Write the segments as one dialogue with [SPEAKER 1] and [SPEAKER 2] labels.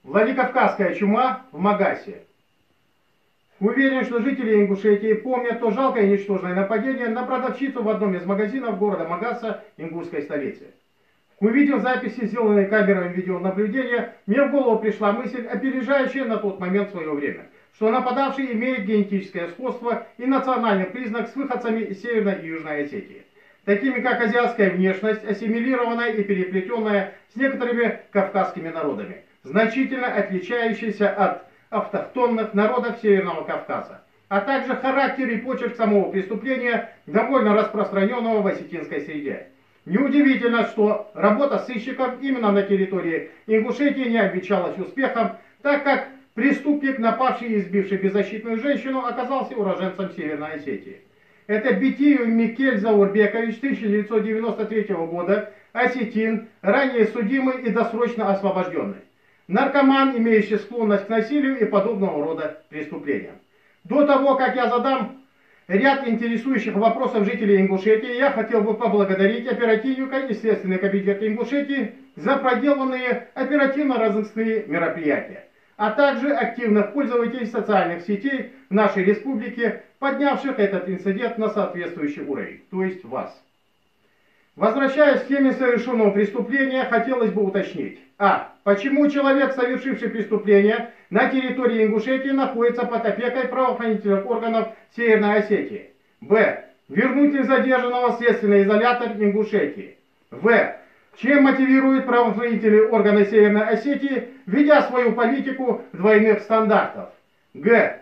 [SPEAKER 1] Владикавказская чума в Магасе. Уверен, что жители Ингушетии помнят то жалкое и ничтожное нападение на продавщицу в одном из магазинов города Магаса, ингушской столицы. Увидев записи, сделанные камерами видеонаблюдения, мне в голову пришла мысль, опережающая на тот момент свое время, что нападавший имеет генетическое сходство и национальный признак с выходцами из Северной и Южной Осетии, такими как азиатская внешность, ассимилированная и переплетенная с некоторыми кавказскими народами, значительно отличающаяся от автохтонных народов Северного Кавказа, а также характер и почерк самого преступления, довольно распространенного в осетинской среде. Неудивительно, что работа сыщиков именно на территории Ингушетии не обвенчалась успехом, так как преступник, напавший и избивший беззащитную женщину, оказался уроженцем Северной Осетии. Это Битиев Микель Заурбекович, 1993 года, осетин, ранее судимый и досрочно освобожденный. Наркоман, имеющий склонность к насилию и подобного рода преступлениям. До того, как я задам ряд интересующих вопросов жителей Ингушетии, я хотел бы поблагодарить оперативника и Следственный комитет Ингушетии за проделанные оперативно-розыскные мероприятия, а также активных пользователей социальных сетей в нашей республике, поднявших этот инцидент на соответствующий уровень, то есть вас. Возвращаясь к теме совершенного преступления, хотелось бы уточнить. Почему человек, совершивший преступление на территории Ингушетии, находится под опекой правоохранительных органов Северной Осетии? Вернуть ли задержанного в следственный изолятор Ингушетии? Чем мотивируют правоохранительные органы Северной Осетии, ведя свою политику двойных стандартов?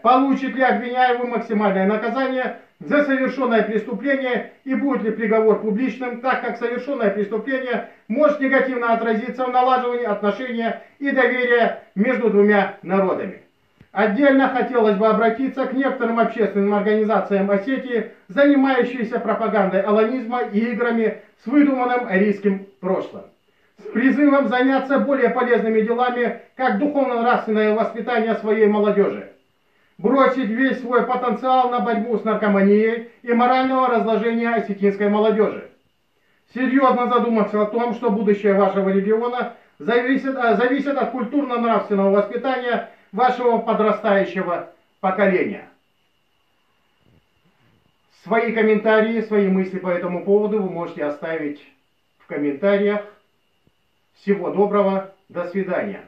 [SPEAKER 1] Получит ли обвиняемый максимальное наказание за совершенное преступление и будет ли приговор публичным, так как совершенное преступление может негативно отразиться в налаживании отношения и доверия между двумя народами. Отдельно хотелось бы обратиться к некоторым общественным организациям Осетии, занимающимся пропагандой аланизма и играми с выдуманным арийским прошлым, с призывом заняться более полезными делами, как духовно-нравственное воспитание своей молодежи, бросить весь свой потенциал на борьбу с наркоманией и морального разложения осетинской молодежи. Серьезно задуматься о том, что будущее вашего региона зависит от культурно-нравственного воспитания вашего подрастающего поколения. Свои комментарии, свои мысли по этому поводу вы можете оставить в комментариях. Всего доброго, до свидания.